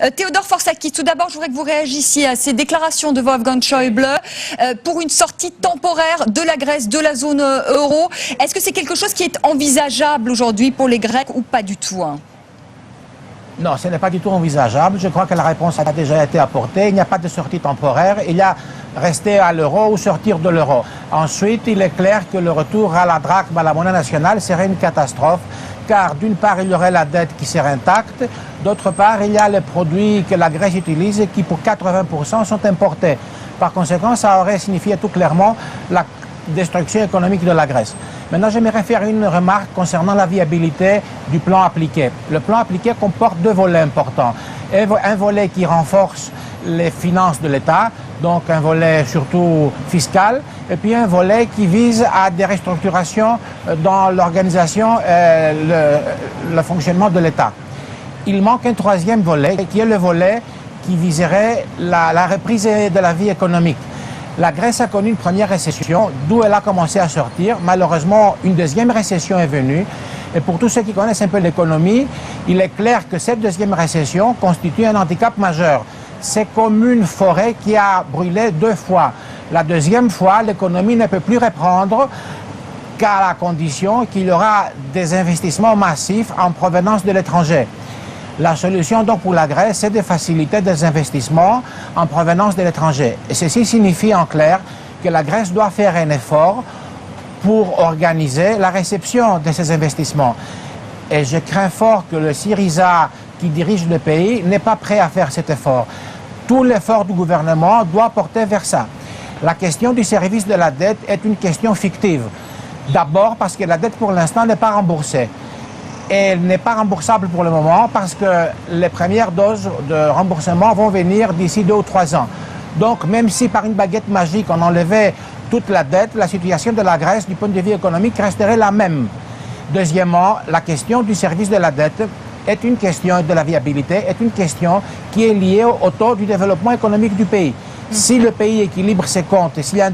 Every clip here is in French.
Theodor Forzakis, tout d'abord, je voudrais que vous réagissiez à ces déclarations de Wolfgang Schäuble pour une sortie temporaire de la Grèce de la zone euro. Est-ce que c'est quelque chose qui est envisageable aujourd'hui pour les Grecs ou pas du tout, hein? Non, ce n'est pas du tout envisageable. Je crois que la réponse a déjà été apportée. Il n'y a pas de sortie temporaire. Il y a rester à l'euro ou sortir de l'euro. Ensuite, il est clair que le retour à la drachme, à la monnaie nationale, serait une catastrophe. Car d'une part, il y aurait la dette qui serait intacte. D'autre part, il y a les produits que la Grèce utilise et qui, pour 80%, sont importés. Par conséquent, ça aurait signifié tout clairement la destruction économique de la Grèce. Maintenant, j'aimerais faire une remarque concernant la viabilité du plan appliqué. Le plan appliqué comporte deux volets importants. Un volet qui renforce les finances de l'État, donc un volet surtout fiscal, et puis un volet qui vise à des restructurations dans l'organisation et le fonctionnement de l'État. Il manque un troisième volet, qui est le volet qui viserait la reprise de la vie économique. La Grèce a connu une première récession, d'où elle a commencé à sortir. Malheureusement, une deuxième récession est venue. Et pour tous ceux qui connaissent un peu l'économie, il est clair que cette deuxième récession constitue un handicap majeur. C'est comme une forêt qui a brûlé deux fois. La deuxième fois, l'économie ne peut plus reprendre qu'à la condition qu'il y aura des investissements massifs en provenance de l'étranger. La solution donc pour la Grèce, c'est de faciliter des investissements en provenance de l'étranger. Et ceci signifie en clair que la Grèce doit faire un effort pour organiser la réception de ces investissements. Et je crains fort que le Syriza qui dirige le pays n'est pas prêt à faire cet effort. Tout l'effort du gouvernement doit porter vers ça. La question du service de la dette est une question fictive. D'abord parce que la dette pour l'instant n'est pas remboursée. Et elle n'est pas remboursable pour le moment parce que les premières doses de remboursement vont venir d'ici 2 ou 3 ans. Donc même si par une baguette magique on enlevait toute la dette, la situation de la Grèce du point de vue économique resterait la même. Deuxièmement, la question du service de la dette est une question de la viabilité, est une question qui est liée au taux du développement économique du pays. Si le pays équilibre ses comptes et s'il y a un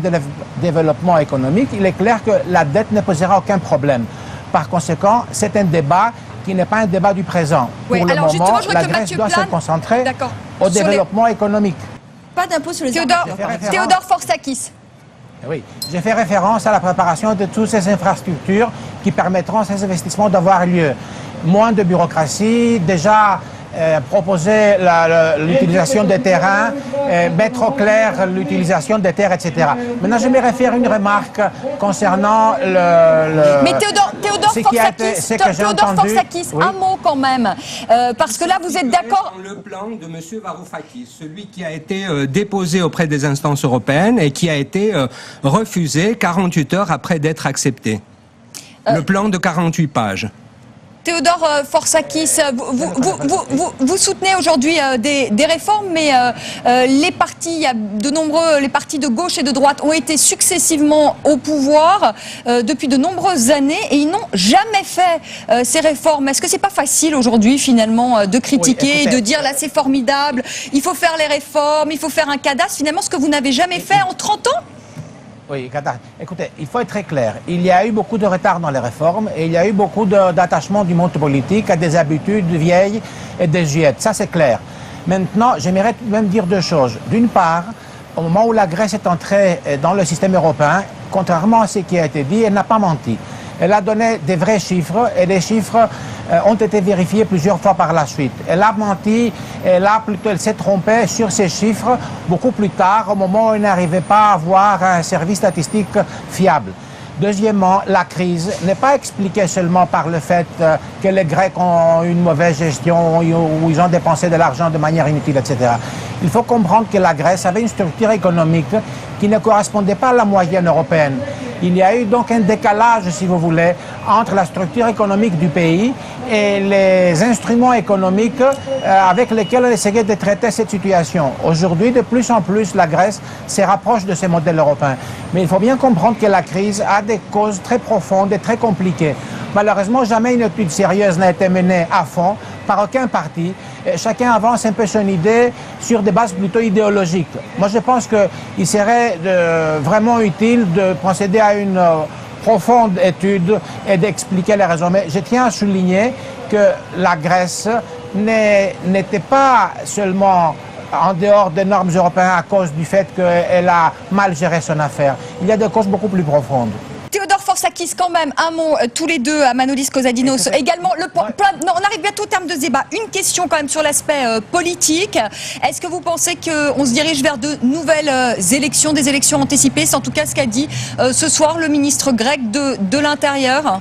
développement économique, il est clair que la dette ne posera aucun problème. Par conséquent, c'est un débat qui n'est pas un débat du présent. Oui, pour le alors moment, justement, la Grèce doit se concentrer au développement économique. Pas d'impôt sur les Theodor Forzakis. Oui, j'ai fait référence à la préparation de toutes ces infrastructures qui permettront à ces investissements d'avoir lieu. Moins de bureaucratie, déjà proposer l'utilisation des terrains, mettre au clair l'utilisation des terres, etc. Maintenant, j'aimerais faire une remarque concernant Mais Theodor Forzakis, oui. Un mot quand même, parce que là, vous êtes d'accord. Le plan de M. Varoufakis, celui qui a été déposé auprès des instances européennes et qui a été refusé 48 heures après d'être accepté. Le plan de 48 pages. Theodor Forzakis, vous soutenez aujourd'hui des réformes, mais les partis, il y a les partis de gauche et de droite ont été successivement au pouvoir depuis de nombreuses années et ils n'ont jamais fait ces réformes. Est-ce que c'est pas facile aujourd'hui finalement de critiquer et de dire là c'est formidable, il faut faire les réformes, il faut faire un cadastre, finalement ce que vous n'avez jamais fait en 30 ans? Oui, écoutez, il faut être très clair. Il y a eu beaucoup de retard dans les réformes et il y a eu beaucoup d'attachement du monde politique à des habitudes vieilles et désuètes. Ça, c'est clair. Maintenant, j'aimerais même dire deux choses. D'une part, au moment où la Grèce est entrée dans le système européen, contrairement à ce qui a été dit, elle n'a pas menti. Elle a donné des vrais chiffres et les chiffres ont été vérifiés plusieurs fois par la suite. Elle a menti, elle s'est trompée sur ces chiffres beaucoup plus tard, au moment où elle n'arrivait pas à avoir un service statistique fiable. Deuxièmement, la crise n'est pas expliquée seulement par le fait que les Grecs ont une mauvaise gestion ou ils ont dépensé de l'argent de manière inutile, etc. Il faut comprendre que la Grèce avait une structure économique qui ne correspondait pas à la moyenne européenne. Il y a eu donc un décalage, si vous voulez, entre la structure économique du pays et les instruments économiques avec lesquels on essayait de traiter cette situation. Aujourd'hui, de plus en plus, la Grèce se rapproche de ces modèles européens. Mais il faut bien comprendre que la crise a des causes très profondes et très compliquées. Malheureusement, jamais une étude sérieuse n'a été menée à fond par aucun parti. Chacun avance un peu son idée sur des bases plutôt idéologiques. Moi, je pense qu'il serait vraiment utile de procéder à une profonde étude et d'expliquer les raisons. Mais je tiens à souligner que la Grèce n'était pas seulement en dehors des normes européennes à cause du fait qu'elle a mal géré son affaire. Il y a des causes beaucoup plus profondes. Théodore Forsakis, quand même, un mot, tous les deux, à Manolis Kozadinos. Également, non, on arrive bientôt au terme de ce débat. Une question quand même sur l'aspect politique. Est-ce que vous pensez qu'on se dirige vers de nouvelles élections, des élections anticipées? C'est en tout cas ce qu'a dit ce soir le ministre grec de l'Intérieur.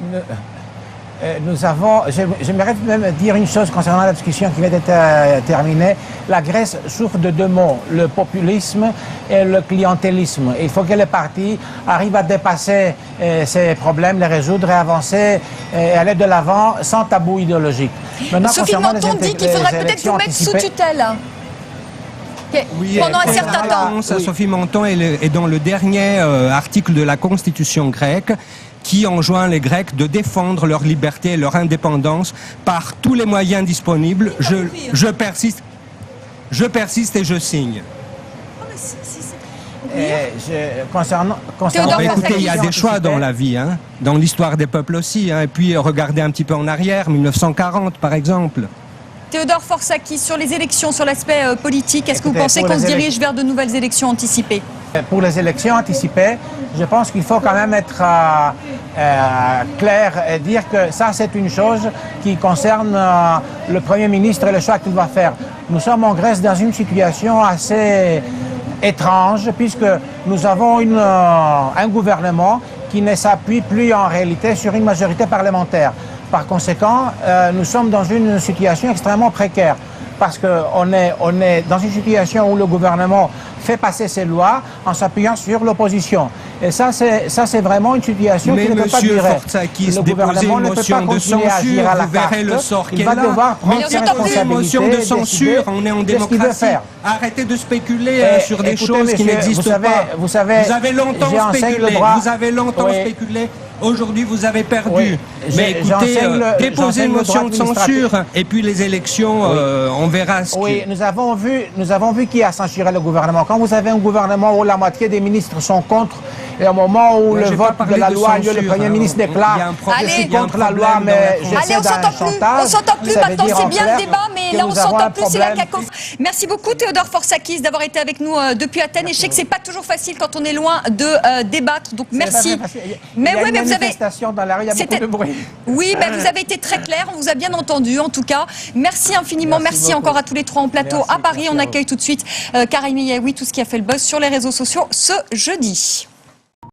J'aimerais même dire une chose concernant la discussion qui vient d'être terminée. La Grèce souffre de deux mots, le populisme et le clientélisme. Il faut que les partis arrivent à dépasser ces problèmes, les résoudre et avancer et aller de l'avant sans tabou idéologique. Maintenant, Sophie Menton dit qu'il faudrait peut-être vous mettre sous tutelle. Oui, pendant un certain temps. Sophie Menton est dans le dernier article de la Constitution grecque qui enjoint les Grecs de défendre leur liberté et leur indépendance par tous les moyens disponibles. Je persiste et je signe. Écoutez, il y a des choix dans la vie, hein, dans l'histoire des peuples aussi. Hein, et puis regardez un petit peu en arrière, 1940 par exemple. Théodore Forsakis, sur les élections, sur l'aspect politique, est-ce que vous pensez qu'on se dirige vers de nouvelles élections anticipées? Pour les élections anticipées, je pense qu'il faut quand même être clair et dire que ça, c'est une chose qui concerne le Premier ministre et le choix qu'il va faire. Nous sommes en Grèce dans une situation assez étrange puisque nous avons un gouvernement qui ne s'appuie plus en réalité sur une majorité parlementaire. Par conséquent, nous sommes dans une situation extrêmement précaire parce qu'on est dans une situation où le gouvernement fait passer ses lois en s'appuyant sur l'opposition. Et ça, c'est vraiment une situation qui ne peut pas durer. Mais M. Forsakis, déposez une motion de censure, vous verrez le sort qu'elle a. Il va devoir prendre ses responsabilités. Une motion de censure, on est en démocratie. Arrêtez de spéculer sur des choses qui n'existent pas. Vous avez longtemps spéculé. Vous avez longtemps spéculé. Aujourd'hui, vous avez perdu. Mais écoutez, déposez une motion de censure et puis les élections, on verra ce Oui, nous avons vu qui a censuré le gouvernement. Quand vous avez un gouvernement où la moitié des ministres sont contre, et au moment où le vote de la loi a lieu, le Premier ministre déclare « Je suis contre la loi, mais j'essaie d'un chantage ». On s'entend plus maintenant, c'est bien le débat, mais là on s'entend plus, c'est la cacophonie. Merci beaucoup Théodore Forsakis d'avoir été avec nous depuis Athènes. Et je sais que c'est pas toujours facile quand on est loin de débattre, donc merci. Mais oui, mais vous avez... dans la rue, il y a beaucoup de bruit. Oui, mais vous avez été très clair, on vous a bien entendu en tout cas. Merci infiniment, merci encore à tous les trois en plateau à Paris. On accueille tout de suite Karim Yaoui, tout ce qui a fait le buzz sur les réseaux sociaux ce jeudi.